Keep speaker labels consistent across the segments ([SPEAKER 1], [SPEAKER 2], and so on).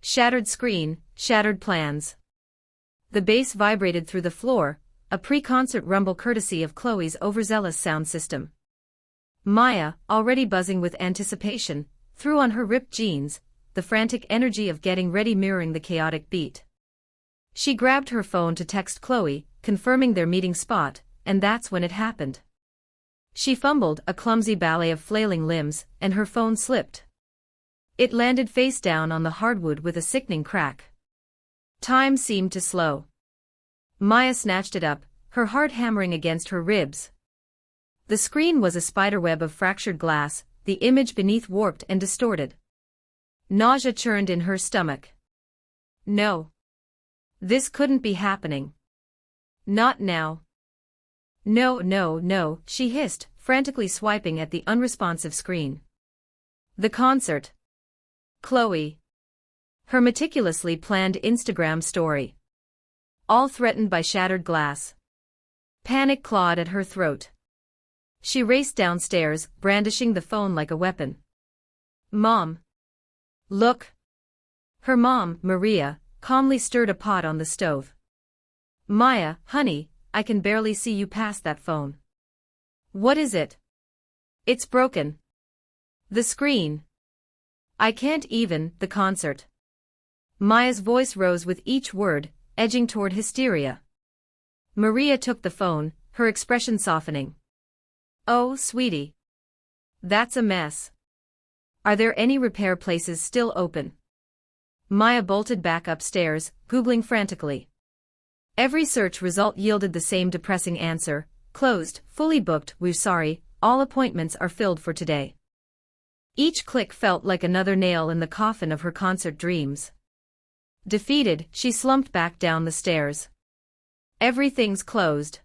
[SPEAKER 1] Shattered screen, shattered plans. The bass vibrated through the floor, a pre-concert rumble courtesy of Chloe's overzealous sound system. Maya, already buzzing with anticipation, threw on her ripped jeans, the frantic energy of getting ready mirroring the chaotic beat. She grabbed her phone to text Chloe, confirming their meeting spot, and that's when it happened. She fumbled, a clumsy ballet of flailing limbs, and her phone slipped. It landed face down on the hardwood with a sickening crack. Time seemed to slow. Maya snatched it up, her heart hammering against her ribs. The screen was a spiderweb of fractured glass, the image beneath warped and distorted. Nausea churned in her stomach. No. This couldn't be happening. Not now. No, no, no, she hissed, frantically swiping at the unresponsive screen. The concert. Chloe. Her meticulously planned Instagram story. All threatened by shattered glass. Panic clawed at her throat. She raced downstairs, brandishing the phone like a weapon. Mom. Look. Her mom, Maria, calmly stirred a pot on the stove. Maya, honey, I can barely see you past that phone. What is it? It's broken. The screen. I can't even, the concert. Maya's voice rose with each word, edging toward hysteria. Maria took the phone, her expression softening. Oh, sweetie. That's a mess. Are there any repair places still open? Maya bolted back upstairs, Googling frantically. Every search result yielded the same depressing answer: closed, fully booked, we're sorry, all appointments are filled for today. Each click felt like another nail in the coffin of her concert dreams. Defeated, she slumped back down the stairs. Everything's closed.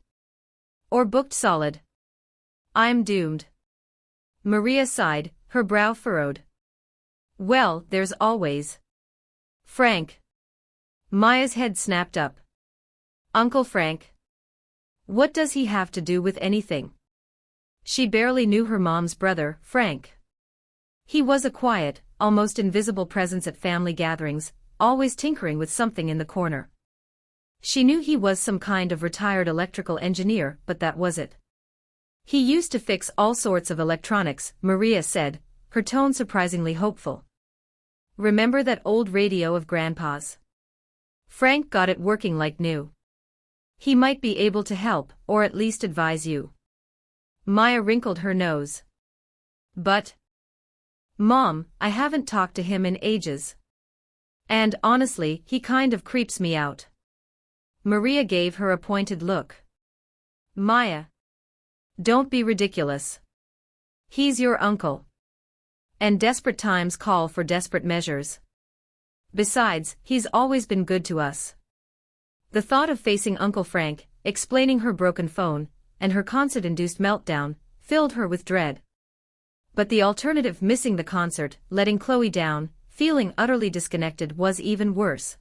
[SPEAKER 1] Or booked solid. I'm doomed. Maria sighed, her brow furrowed. Well, there's always Frank. Maya's head snapped up. Uncle Frank? What does he have to do with anything? She barely knew her mom's brother, Frank. He was a quiet, almost invisible presence at family gatherings, always tinkering with something in the corner. She knew he was some kind of retired electrical engineer, but that was it. He used to fix all sorts of electronics, Maria said, her tone surprisingly hopeful. Remember that old radio of Grandpa's? Frank got it working like new. He might be able to help, or at least advise you. Maya wrinkled her nose. But Mom, I haven't talked to him in ages. And honestly, he kind of creeps me out. Maria gave her a pointed look. Maya. Don't be ridiculous. He's your uncle. And desperate times call for desperate measures. Besides, he's always been good to us. The thought of facing Uncle Frank, explaining her broken phone, and her concert-induced meltdown, filled her with dread. But the alternative, missing the concert, letting Chloe down, feeling utterly disconnected, was even worse.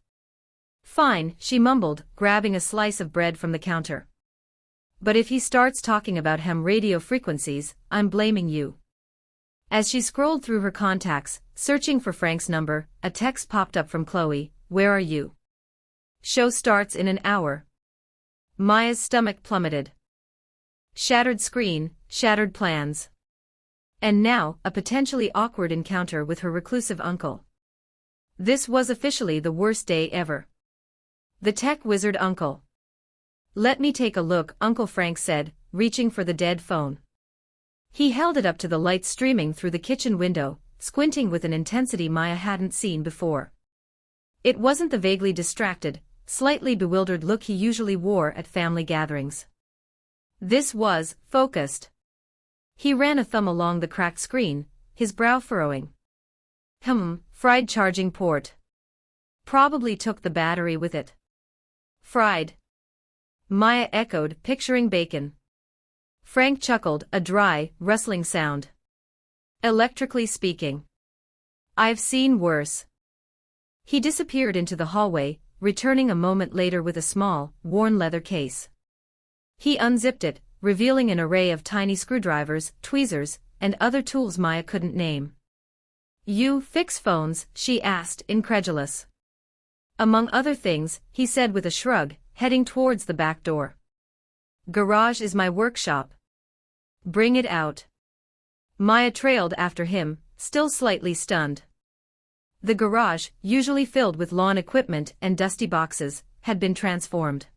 [SPEAKER 1] Fine, she mumbled, grabbing a slice of bread from the counter. But if he starts talking about ham radio frequencies, I'm blaming you. As she scrolled through her contacts, searching for Frank's number, a text popped up from Chloe. Where are you? Show starts in an hour. Maya's stomach plummeted. Shattered screen, shattered plans. And now, a potentially awkward encounter with her reclusive uncle. This was officially the worst day ever. The tech wizard uncle. Let me take a look, Uncle Frank said, reaching for the dead phone. He held it up to the light streaming through the kitchen window, squinting with an intensity Maya hadn't seen before. It wasn't the vaguely distracted, slightly bewildered look he usually wore at family gatherings. This was focused. He ran a thumb along the cracked screen, his brow furrowing. Fried charging port. Probably took the battery with it. Fried. Maya echoed, picturing bacon. Frank chuckled, a dry, rustling sound. Electrically speaking. I've seen worse. He disappeared into the hallway, returning a moment later with a small, worn leather case. He unzipped it, revealing an array of tiny screwdrivers, tweezers, and other tools Maya couldn't name. You fix phones? She asked, incredulous. Among other things, he said with a shrug, heading towards the back door. Garage is my workshop. Bring it out. Maya trailed after him, still slightly stunned. The garage, usually filled with lawn equipment and dusty boxes, had been transformed.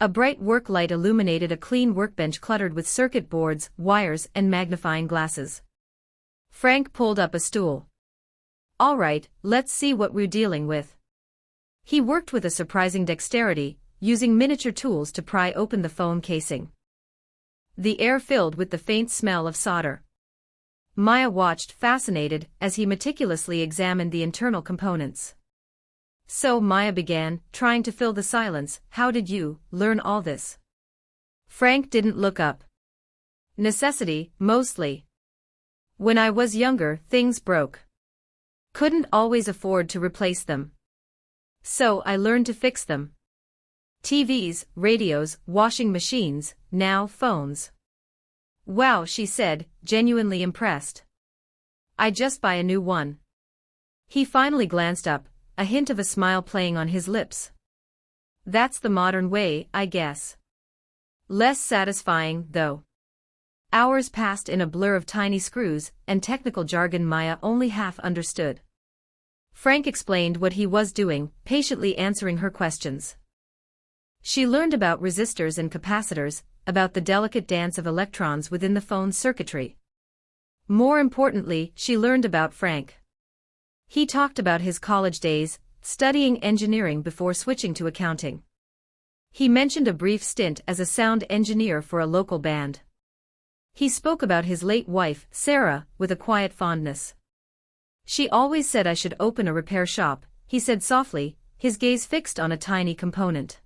[SPEAKER 1] A bright work light illuminated a clean workbench cluttered with circuit boards, wires, and magnifying glasses. Frank pulled up a stool. All right, let's see what we're dealing with. He worked with a surprising dexterity, using miniature tools to pry open the foam casing. The air filled with the faint smell of solder. Maya watched fascinated as he meticulously examined the internal components. So Maya began, trying to fill the silence. How did you learn all this? Frank didn't look up. Necessity, mostly. When I was younger, things broke. Couldn't always afford to replace them. So I learned to fix them. TVs, radios, washing machines, now phones. Wow, she said, genuinely impressed. I just buy a new one. He finally glanced up, a hint of a smile playing on his lips. That's the modern way, I guess. Less satisfying, though. Hours passed in a blur of tiny screws and technical jargon Maya only half understood. Frank explained what he was doing, patiently answering her questions. She learned about resistors and capacitors, about the delicate dance of electrons within the phone's circuitry. More importantly, she learned about Frank. He talked about his college days, studying engineering before switching to accounting. He mentioned a brief stint as a sound engineer for a local band. He spoke about his late wife, Sarah, with a quiet fondness. She always said I should open a repair shop, he said softly, his gaze fixed on a tiny component.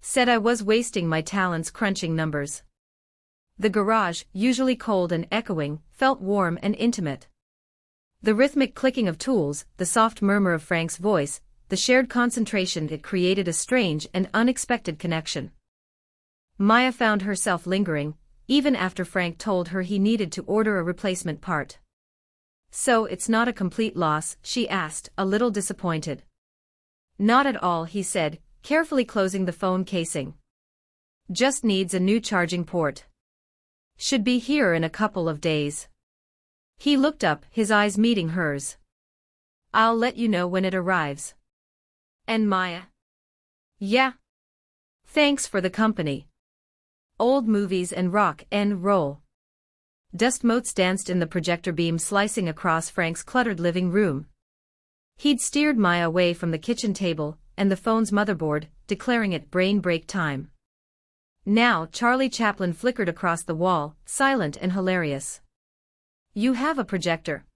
[SPEAKER 1] Said I was wasting my talents crunching numbers. The garage, usually cold and echoing, felt warm and intimate. The rhythmic clicking of tools, the soft murmur of Frank's voice, the shared concentration it created a strange and unexpected connection. Maya found herself lingering, even after Frank told her he needed to order a replacement part. So it's not a complete loss, she asked, a little disappointed. Not at all, he said, carefully closing the phone casing. Just needs a new charging port. Should be here in a couple of days. He looked up, his eyes meeting hers. I'll let you know when it arrives. And Maya? Yeah. Thanks for the company. Old movies and rock and roll. Dust motes danced in the projector beam slicing across Frank's cluttered living room. He'd steered Maya away from the kitchen table and the phone's motherboard, declaring it brain break time. Now Charlie Chaplin flickered across the wall, silent and hilarious. You have a projector?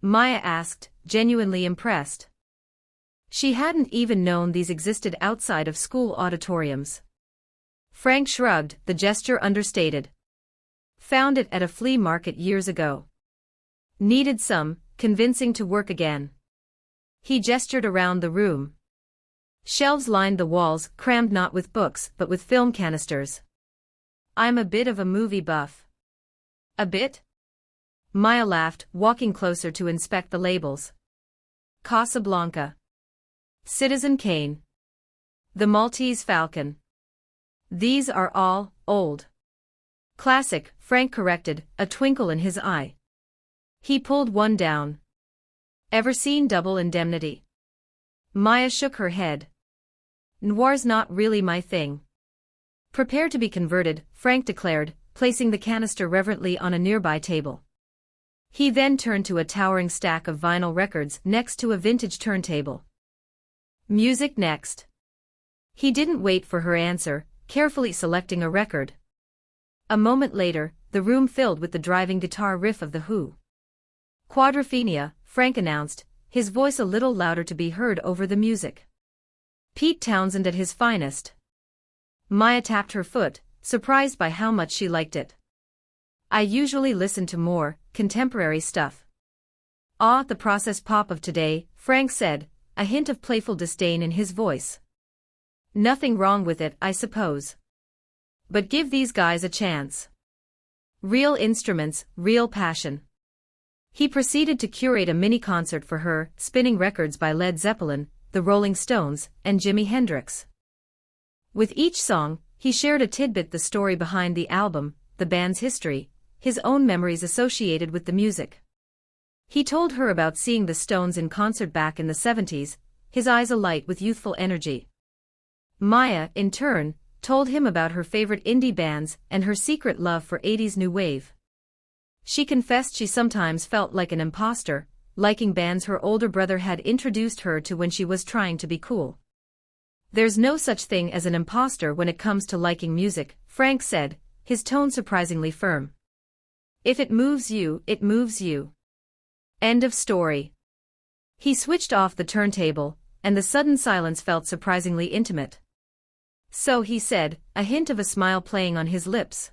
[SPEAKER 1] Maya asked, genuinely impressed. She hadn't even known these existed outside of school auditoriums. Frank shrugged, the gesture understated. Found it at a flea market years ago. Needed some convincing to work again. He gestured around the room. Shelves lined the walls, crammed not with books but with film canisters. I'm a bit of a movie buff. A bit? Maya laughed, walking closer to inspect the labels. Casablanca. Citizen Kane. The Maltese Falcon. These are all old. Classic, Frank corrected, a twinkle in his eye. He pulled one down. Ever seen Double Indemnity? Maya shook her head. Noir's not really my thing. Prepare to be converted, Frank declared, placing the canister reverently on a nearby table. He then turned to a towering stack of vinyl records next to a vintage turntable. Music next. He didn't wait for her answer, carefully selecting a record. A moment later, the room filled with the driving guitar riff of The Who. Quadrophenia, Frank announced, his voice a little louder to be heard over the music. Pete Townsend at his finest. Maya tapped her foot, surprised by how much she liked it. I usually listen to more contemporary stuff. Ah, the process pop of today, Frank said, a hint of playful disdain in his voice. Nothing wrong with it, I suppose. But give these guys a chance. Real instruments, real passion. He proceeded to curate a mini concert for her, spinning records by Led Zeppelin, the Rolling Stones, and Jimi Hendrix. With each song, he shared a tidbit: the story behind the album, the band's history, his own memories associated with the music. He told her about seeing the Stones in concert back in the 70s, his eyes alight with youthful energy. Maya, in turn, told him about her favorite indie bands and her secret love for 80s new wave. She confessed she sometimes felt like an imposter, liking bands her older brother had introduced her to when she was trying to be cool. "There's no such thing as an imposter when it comes to liking music," Frank said, his tone surprisingly firm. "If it moves you, it moves you. End of story." He switched off the turntable, and the sudden silence felt surprisingly intimate. "So," he said, a hint of a smile playing on his lips.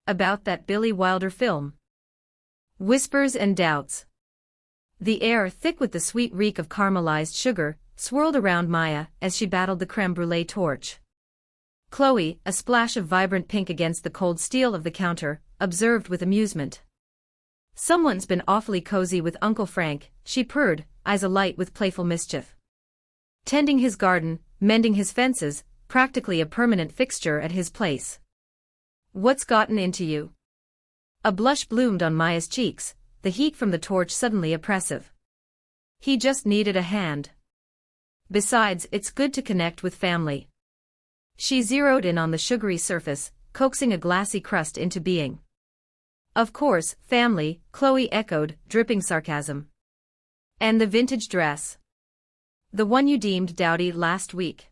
[SPEAKER 1] "About that Billy Wilder film?" Whispers and doubts. The air, thick with the sweet reek of caramelized sugar, swirled around Maya as she battled the crème brûlée torch. Chloe, a splash of vibrant pink against the cold steel of the counter, observed with amusement. "Someone's been awfully cozy with Uncle Frank," she purred, eyes alight with playful mischief. "Tending his garden, mending his fences, practically a permanent fixture at his place." "What's gotten into you?" A blush bloomed on Maya's cheeks, the heat from the torch suddenly oppressive. "He just needed a hand. Besides, it's good to connect with family." She zeroed in on the sugary surface, coaxing a glassy crust into being. "Of course, family," Chloe echoed, dripping sarcasm. "And the vintage dress? The one you deemed dowdy last week?"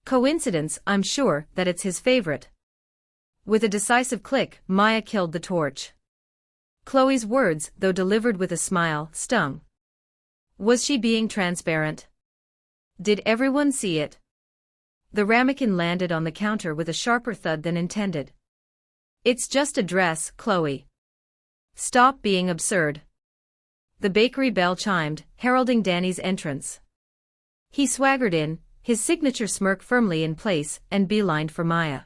[SPEAKER 1] "Coincidence, I'm sure, that it's his favorite." With a decisive click, Maya killed the torch. Chloe's words, though delivered with a smile, stung. Was she being transparent? Did everyone see it? The ramekin landed on the counter with a sharper thud than intended. "It's just a dress, Chloe. Stop being absurd." The bakery bell chimed, heralding Danny's entrance. He swaggered in, his signature smirk firmly in place, and beelined for Maya.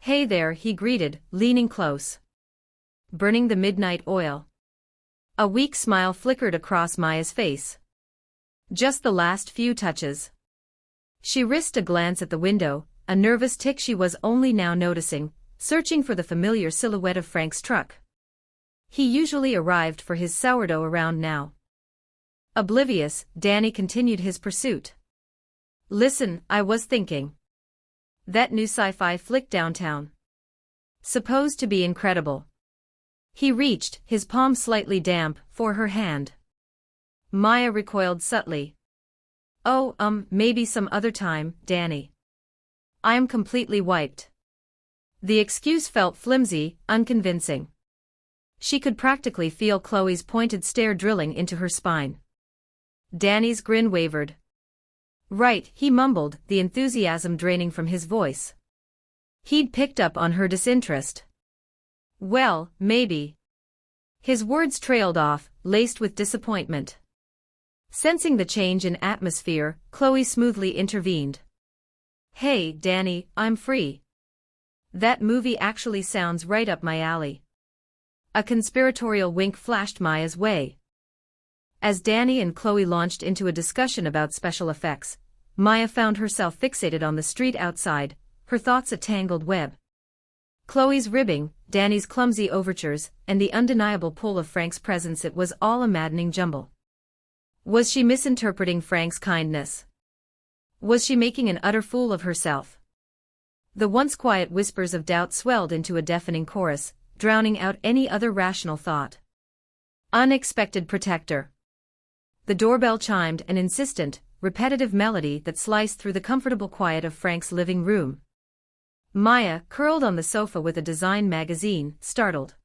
[SPEAKER 1] "Hey there," he greeted, leaning close. "Burning the midnight oil?" A weak smile flickered across Maya's face. "Just the last few touches." She risked a glance at the window, a nervous tick she was only now noticing, searching for the familiar silhouette of Frank's truck. He usually arrived for his sourdough around now. Oblivious, Danny continued his pursuit. "Listen, I was thinking. That new sci-fi flick downtown. Supposed to be incredible." He reached, his palm slightly damp, for her hand. Maya recoiled subtly. "Oh, maybe some other time, Danny. I'm completely wiped." The excuse felt flimsy, unconvincing. She could practically feel Chloe's pointed stare drilling into her spine. Danny's grin wavered. "Right," he mumbled, the enthusiasm draining from his voice. He'd picked up on her disinterest. "Well, maybe." His words trailed off, laced with disappointment. Sensing the change in atmosphere, Chloe smoothly intervened. "Hey, Danny, I'm free. That movie actually sounds right up my alley." A conspiratorial wink flashed Maya's way. As Danny and Chloe launched into a discussion about special effects, Maya found herself fixated on the street outside, her thoughts a tangled web. Chloe's ribbing, Danny's clumsy overtures, and the undeniable pull of Frank's presence, it was all a maddening jumble. Was she misinterpreting Frank's kindness? Was she making an utter fool of herself? The once quiet whispers of doubt swelled into a deafening chorus, drowning out any other rational thought. Unexpected protector. The doorbell chimed, an insistent, repetitive melody that sliced through the comfortable quiet of Frank's living room. Maya, curled on the sofa with a design magazine, startled.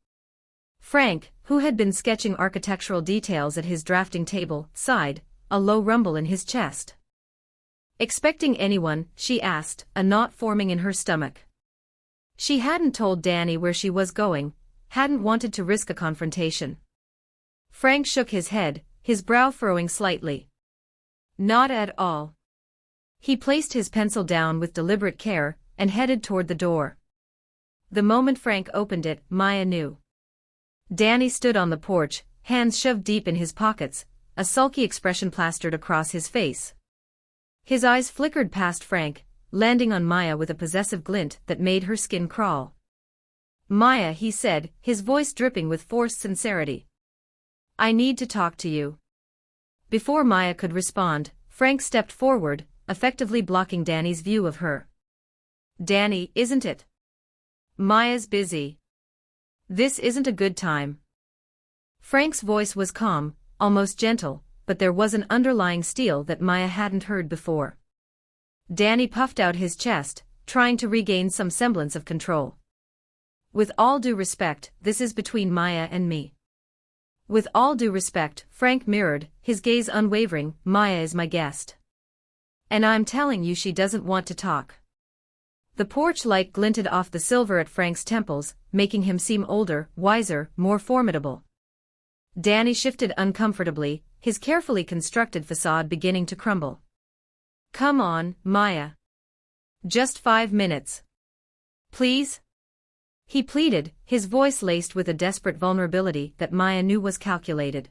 [SPEAKER 1] Frank, who had been sketching architectural details at his drafting table, sighed, a low rumble in his chest. "Expecting anyone?" she asked, a knot forming in her stomach. She hadn't told Danny where she was going, hadn't wanted to risk a confrontation. Frank shook his head, his brow furrowing slightly. "Not at all." He placed his pencil down with deliberate care, and headed toward the door. The moment Frank opened it, Maya knew. Danny stood on the porch, hands shoved deep in his pockets, a sulky expression plastered across his face. His eyes flickered past Frank, landing on Maya with a possessive glint that made her skin crawl. "Maya," he said, his voice dripping with forced sincerity. "I need to talk to you." Before Maya could respond, Frank stepped forward, effectively blocking Danny's view of her. "Danny, isn't it? Maya's busy. This isn't a good time." Frank's voice was calm, almost gentle, but there was an underlying steel that Maya hadn't heard before. Danny puffed out his chest, trying to regain some semblance of control. "With all due respect, this is between Maya and me." "With all due respect," Frank mirrored, his gaze unwavering, "Maya is my guest. And I'm telling you she doesn't want to talk." The porch light glinted off the silver at Frank's temples, making him seem older, wiser, more formidable. Danny shifted uncomfortably, his carefully constructed facade beginning to crumble. "Come on, Maya. Just 5 minutes. Please?" he pleaded, his voice laced with a desperate vulnerability that Maya knew was calculated.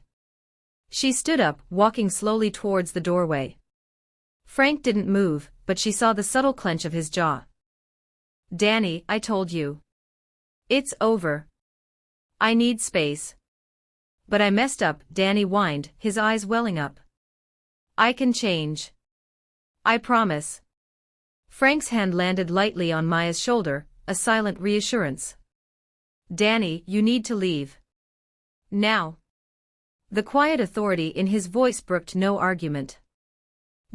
[SPEAKER 1] She stood up, walking slowly towards the doorway. Frank didn't move, but she saw the subtle clench of his jaw. "Danny, I told you. It's over. I need space." "But I messed up," Danny whined, his eyes welling up. "I can change. I promise." Frank's hand landed lightly on Maya's shoulder, a silent reassurance. "Danny, you need to leave. Now." The quiet authority in his voice brooked no argument.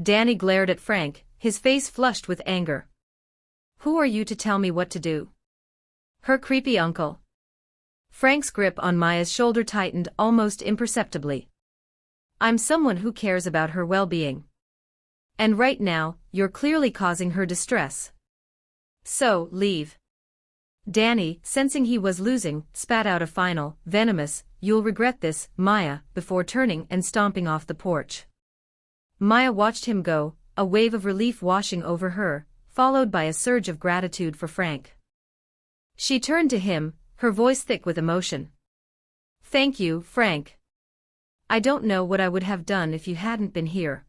[SPEAKER 1] Danny glared at Frank, his face flushed with anger. "Who are you to tell me what to do? Her creepy uncle?" Frank's grip on Maya's shoulder tightened almost imperceptibly. "I'm someone who cares about her well-being. And right now, you're clearly causing her distress. So, leave." Danny, sensing he was losing, spat out a final, venomous, "You'll regret this, Maya," before turning and stomping off the porch. Maya watched him go, a wave of relief washing over her, followed by a surge of gratitude for Frank. She turned to him, her voice thick with emotion. "Thank you, Frank. I don't know what I would have done if you hadn't been here."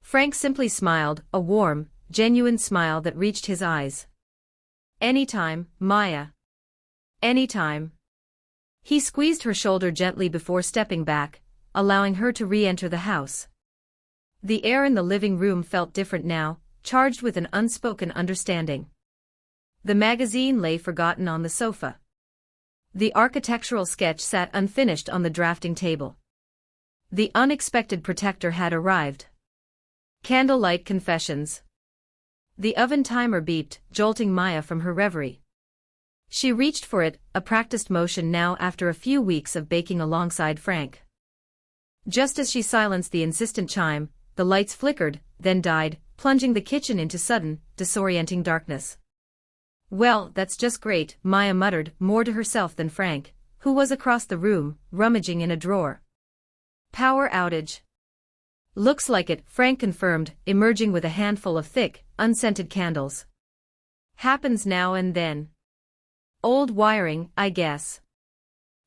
[SPEAKER 1] Frank simply smiled, a warm, genuine smile that reached his eyes. "Anytime, Maya. Anytime." He squeezed her shoulder gently before stepping back, allowing her to re-enter the house. The air in the living room felt different now, charged with an unspoken understanding. The magazine lay forgotten on the sofa. The architectural sketch sat unfinished on the drafting table. The unexpected protector had arrived. Candlelight confessions. The oven timer beeped, jolting Maya from her reverie. She reached for it, a practiced motion now after a few weeks of baking alongside Frank. Just as she silenced the insistent chime, the lights flickered, then died, plunging the kitchen into sudden, disorienting darkness. "Well, that's just great," Maya muttered, more to herself than Frank, who was across the room, rummaging in a drawer. "Power outage." "Looks like it," Frank confirmed, emerging with a handful of thick, unscented candles. "Happens now and then. Old wiring, I guess."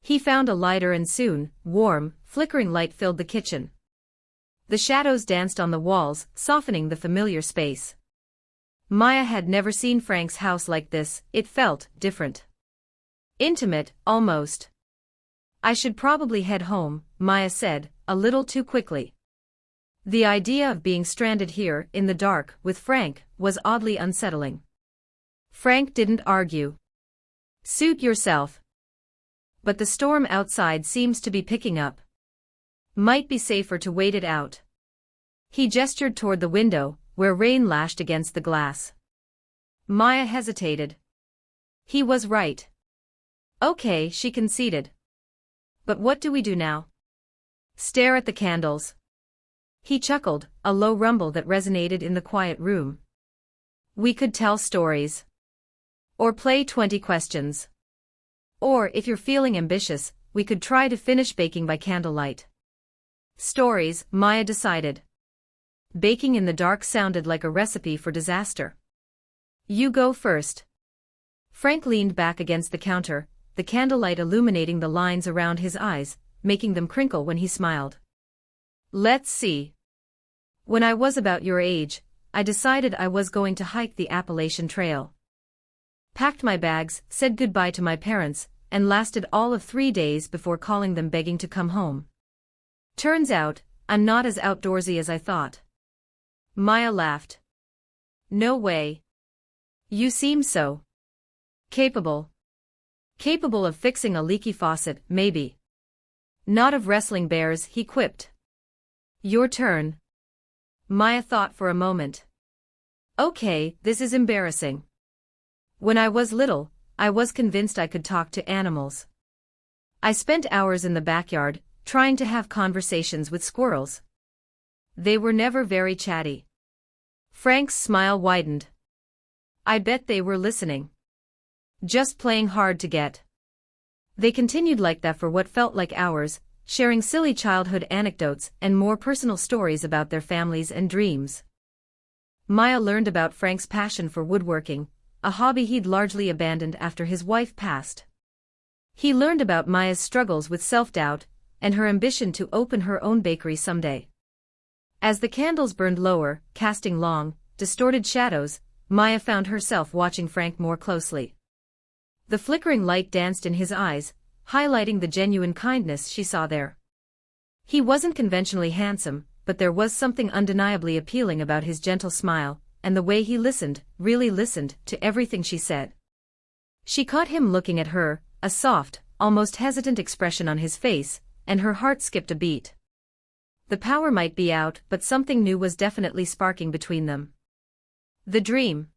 [SPEAKER 1] He found a lighter and soon, warm, flickering light filled the kitchen. The shadows danced on the walls, softening the familiar space. Maya had never seen Frank's house like this, it felt different. Intimate, almost. "I should probably head home," Maya said, a little too quickly. The idea of being stranded here, in the dark, with Frank, was oddly unsettling. Frank didn't argue. "Suit yourself. But the storm outside seems to be picking up. Might be safer to wait it out." He gestured toward the window, where rain lashed against the glass. Maya hesitated. He was right. "Okay," she conceded. "But what do we do now?" "Stare at the candles." He chuckled, a low rumble that resonated in the quiet room. "We could tell stories. Or play 20 questions. Or, if you're feeling ambitious, we could try to finish baking by candlelight." "Stories," Maya decided. Baking in the dark sounded like a recipe for disaster. "You go first." Frank leaned back against the counter, the candlelight illuminating the lines around his eyes, making them crinkle when he smiled. Let's see. When I was about your age, I decided I was going to hike the Appalachian Trail. Packed my bags, said goodbye to my parents, and lasted all of 3 days before calling them begging to come home. Turns out, I'm not as outdoorsy as I thought. Maya laughed. No way. You seem so capable. Capable of fixing a leaky faucet, maybe. Not of wrestling bears, he quipped. Your turn. Maya thought for a moment. Okay, this is embarrassing. When I was little, I was convinced I could talk to animals. I spent hours in the backyard, trying to have conversations with squirrels. They were never very chatty. Frank's smile widened. I bet they were listening. Just playing hard to get. They continued like that for what felt like hours, sharing silly childhood anecdotes and more personal stories about their families and dreams. Maya learned about Frank's passion for woodworking, a hobby he'd largely abandoned after his wife passed. He learned about Maya's struggles with self-doubt, and her ambition to open her own bakery someday. As the candles burned lower, casting long, distorted shadows, Maya found herself watching Frank more closely. The flickering light danced in his eyes, highlighting the genuine kindness she saw there. He wasn't conventionally handsome, but there was something undeniably appealing about his gentle smile, and the way he listened, really listened, to everything she said. She caught him looking at her, a soft, almost hesitant expression on his face, and her heart skipped a beat. The power might be out, but something new was definitely sparking between them. The dream.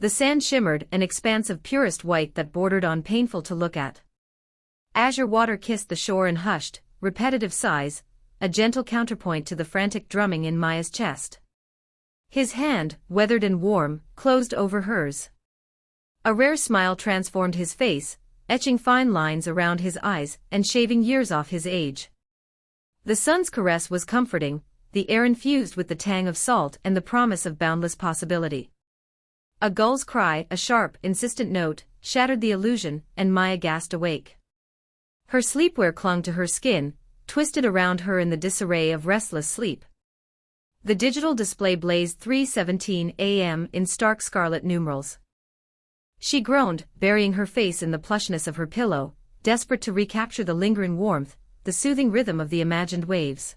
[SPEAKER 1] The sand shimmered, an expanse of purest white that bordered on painful to look at. Azure water kissed the shore in hushed, repetitive sighs, a gentle counterpoint to the frantic drumming in Maya's chest. His hand, weathered and warm, closed over hers. A rare smile transformed his face, etching fine lines around his eyes and shaving years off his age. The sun's caress was comforting, the air infused with the tang of salt and the promise of boundless possibility. A gull's cry, a sharp, insistent note, shattered the illusion, and Maya gasped awake. Her sleepwear clung to her skin, twisted around her in the disarray of restless sleep. The digital display blazed 3:17 a.m. in stark scarlet numerals. She groaned, burying her face in the plushness of her pillow, desperate to recapture the lingering warmth, the soothing rhythm of the imagined waves.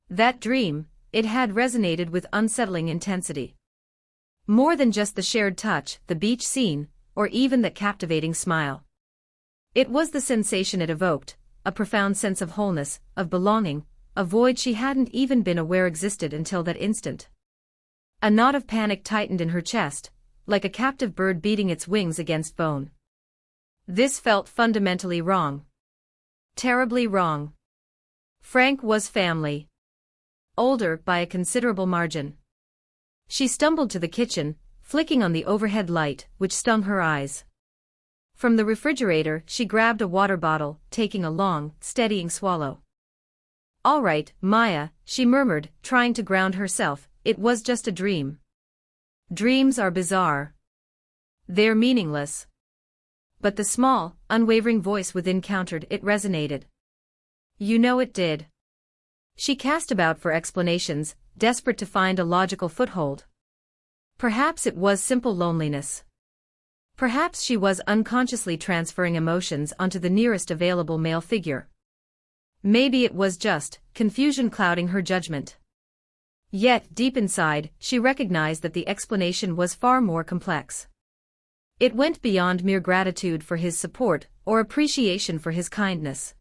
[SPEAKER 1] That dream, it had resonated with unsettling intensity. More than just the shared touch, the beach scene, or even that captivating smile. It was the sensation it evoked, a profound sense of wholeness, of belonging, a void she hadn't even been aware existed until that instant. A knot of panic tightened in her chest, like a captive bird beating its wings against bone. This felt fundamentally wrong. Terribly wrong. Frank was family. Older by a considerable margin. She stumbled to the kitchen, flicking on the overhead light, which stung her eyes. From the refrigerator, she grabbed a water bottle, taking a long, steadying swallow. All right, Maya, she murmured, trying to ground herself, it was just a dream. Dreams are bizarre. They're meaningless. But the small, unwavering voice within countered, it resonated. You know it did. She cast about for explanations, desperate to find a logical foothold. Perhaps it was simple loneliness. Perhaps she was unconsciously transferring emotions onto the nearest available male figure. Maybe it was just confusion clouding her judgment. Yet, deep inside, she recognized that the explanation was far more complex. It went beyond mere gratitude for his support or appreciation for his kindness.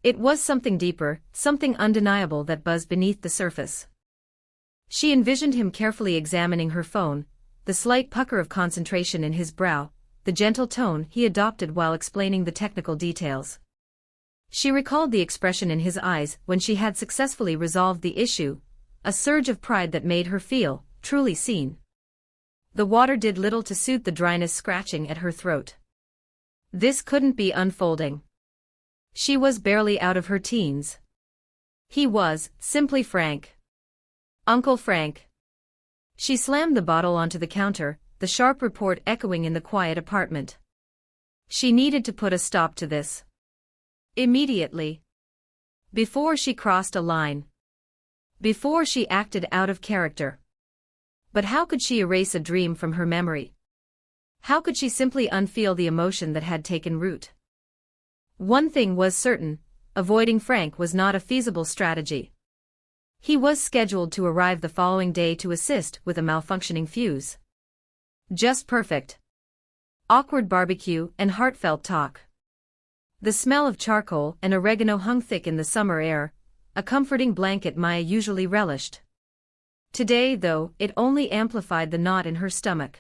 [SPEAKER 1] It was something deeper, something undeniable that buzzed beneath the surface. She envisioned him carefully examining her phone, the slight pucker of concentration in his brow, the gentle tone he adopted while explaining the technical details. She recalled the expression in his eyes when she had successfully resolved the issue, a surge of pride that made her feel truly seen. The water did little to soothe the dryness scratching at her throat. This couldn't be unfolding. She was barely out of her teens. He was, simply Frank. Uncle Frank. She slammed the bottle onto the counter, the sharp report echoing in the quiet apartment. She needed to put a stop to this. Immediately. Before she crossed a line. Before she acted out of character. But how could she erase a dream from her memory? How could she simply unfeel the emotion that had taken root? One thing was certain, avoiding Frank was not a feasible strategy. He was scheduled to arrive the following day to assist with a malfunctioning fuse. Just perfect. Awkward barbecue and heartfelt talk. The smell of charcoal and oregano hung thick in the summer air, a comforting blanket Maya usually relished. Today, though, it only amplified the knot in her stomach.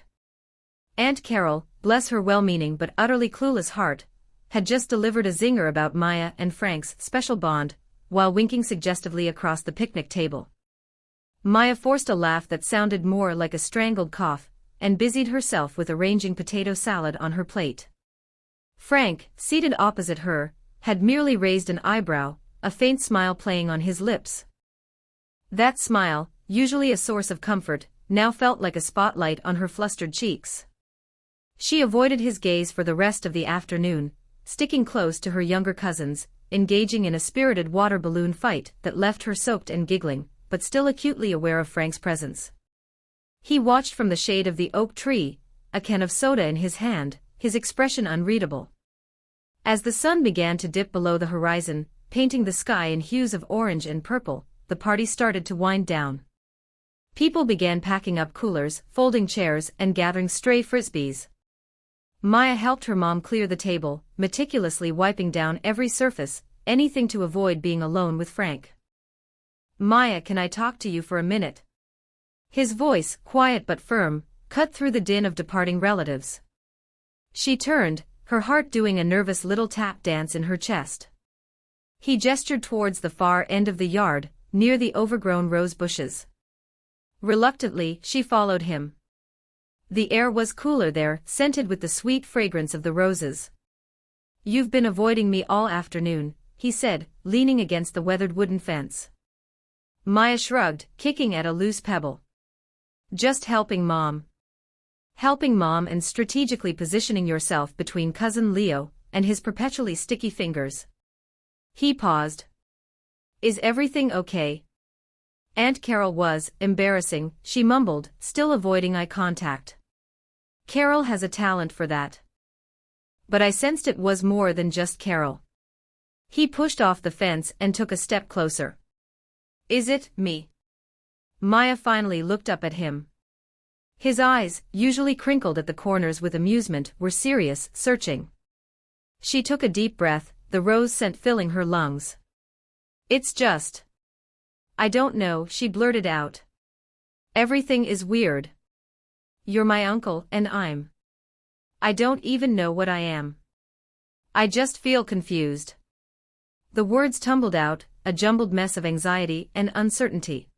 [SPEAKER 1] Aunt Carol, bless her well-meaning but utterly clueless heart, had just delivered a zinger about Maya and Frank's special bond, while winking suggestively across the picnic table. Maya forced a laugh that sounded more like a strangled cough, and busied herself with arranging potato salad on her plate. Frank, seated opposite her, had merely raised an eyebrow, a faint smile playing on his lips. That smile, usually a source of comfort, now felt like a spotlight on her flustered cheeks. She avoided his gaze for the rest of the afternoon, sticking close to her younger cousins, engaging in a spirited water balloon fight that left her soaked and giggling, but still acutely aware of Frank's presence. He watched from the shade of the oak tree, a can of soda in his hand, his expression unreadable. As the sun began to dip below the horizon, painting the sky in hues of orange and purple, the party started to wind down. People began packing up coolers, folding chairs, and gathering stray frisbees. Maya helped her mom clear the table, meticulously wiping down every surface, anything to avoid being alone with Frank. "Maya, can I talk to you for a minute?" His voice, quiet but firm, cut through the din of departing relatives. She turned, her heart doing a nervous little tap dance in her chest. He gestured towards the far end of the yard, near the overgrown rose bushes. Reluctantly, she followed him. The air was cooler there, scented with the sweet fragrance of the roses. "You've been avoiding me all afternoon," he said, leaning against the weathered wooden fence. Maya shrugged, kicking at a loose pebble. "Just helping Mom." Helping Mom and strategically positioning yourself between Cousin Leo and his perpetually sticky fingers. He paused. "Is everything okay?" Aunt Carol was, embarrassing, she mumbled, still avoiding eye contact. "Carol has a talent for that." But I sensed it was more than just Carol. He pushed off the fence and took a step closer. "Is it me?" Maya finally looked up at him. His eyes, usually crinkled at the corners with amusement, were serious, searching. She took a deep breath, the rose scent filling her lungs. "It's just... I don't know," she blurted out. "Everything is weird. You're my uncle and I don't even know what I am. I just feel confused." The words tumbled out, a jumbled mess of anxiety and uncertainty.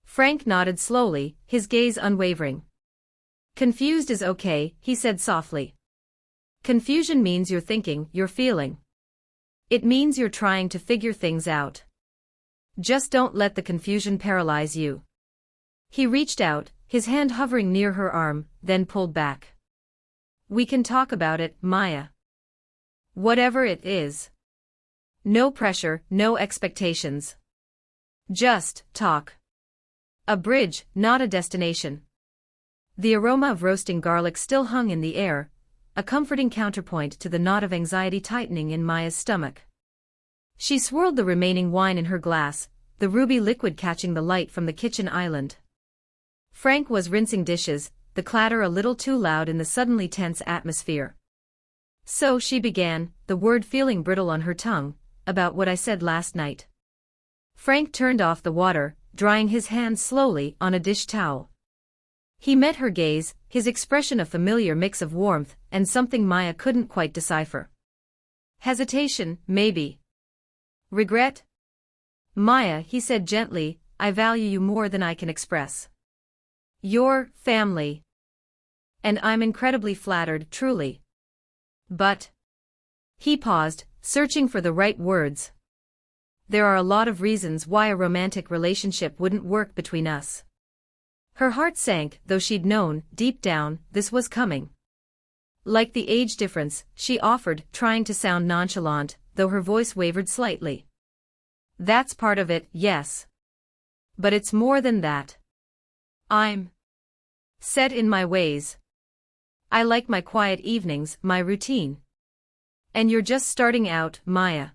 [SPEAKER 1] Frank nodded slowly, his gaze unwavering. "Confused is okay," he said softly. "Confusion means you're thinking, you're feeling. It means you're trying to figure things out. Just don't let the confusion paralyze you." He reached out, his hand hovering near her arm, then pulled back. "We can talk about it, Maya. Whatever it is. No pressure, no expectations. Just talk. A bridge, not a destination." The aroma of roasting garlic still hung in the air, a comforting counterpoint to the knot of anxiety tightening in Maya's stomach. She swirled the remaining wine in her glass, the ruby liquid catching the light from the kitchen island. Frank was rinsing dishes, the clatter a little too loud in the suddenly tense atmosphere. "So," she began, the word feeling brittle on her tongue, "about what I said last night." Frank turned off the water, drying his hands slowly on a dish towel. He met her gaze, his expression a familiar mix of warmth and something Maya couldn't quite decipher. Hesitation, maybe. Regret? "Maya," he said gently, "I value you more than I can express. Your family. And I'm incredibly flattered, truly. But..." He paused, searching for the right words. "There are a lot of reasons why a romantic relationship wouldn't work between us." Her heart sank, though she'd known, deep down, this was coming. "Like the age difference," she offered, trying to sound nonchalant, though her voice wavered slightly. That's part of it, yes. But it's more than that. I'm set in my ways. I like my quiet evenings, my routine. And you're just starting out, Maya.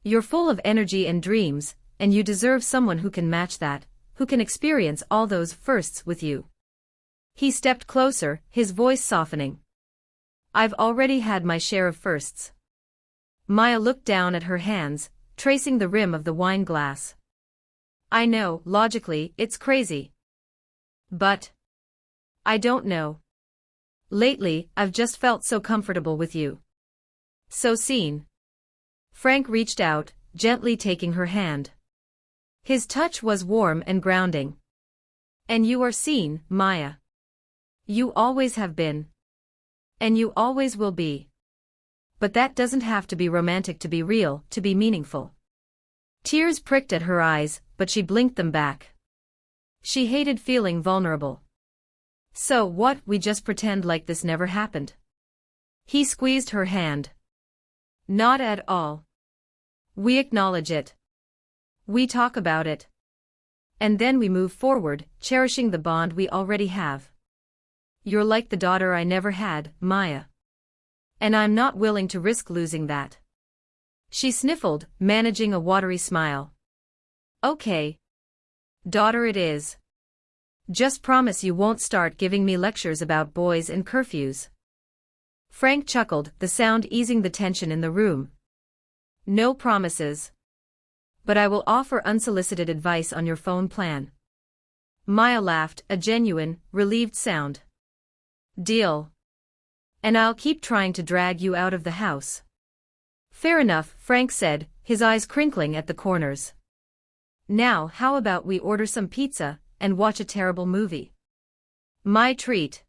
[SPEAKER 1] You're full of energy and dreams, and you deserve someone who can match that, who can experience all those firsts with you. He stepped closer, his voice softening. I've already had my share of firsts. Maya looked down at her hands, tracing the rim of the wine glass. I know, logically, it's crazy. But I don't know. Lately, I've just felt so comfortable with you. So seen. Frank reached out, gently taking her hand. His touch was warm and grounding. And you are seen, Maya. You always have been. And you always will be. But that doesn't have to be romantic to be real, to be meaningful. Tears pricked at her eyes, but she blinked them back. She hated feeling vulnerable. So what, we just pretend like this never happened? He squeezed her hand. Not at all. We acknowledge it. We talk about it. And then we move forward, cherishing the bond we already have. You're like the daughter I never had, Maya. And I'm not willing to risk losing that. She sniffled, managing a watery smile. Okay. Daughter it is. Just promise you won't start giving me lectures about boys and curfews. Frank chuckled, the sound easing the tension in the room. No promises. But I will offer unsolicited advice on your phone plan. Maya laughed, a genuine, relieved sound. Deal. And I'll keep trying to drag you out of the house. Fair enough, Frank said, his eyes crinkling at the corners. Now how about we order some pizza, and watch a terrible movie? My treat.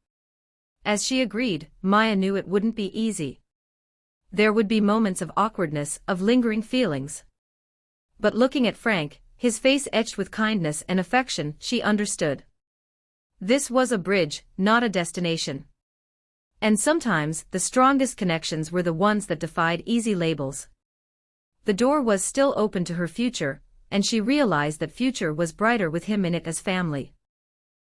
[SPEAKER 1] As she agreed, Maya knew it wouldn't be easy. There would be moments of awkwardness, of lingering feelings. But looking at Frank, his face etched with kindness and affection, she understood. This was a bridge, not a destination. And sometimes, the strongest connections were the ones that defied easy labels. The door was still open to her future, and she realized that future was brighter with him in it as family.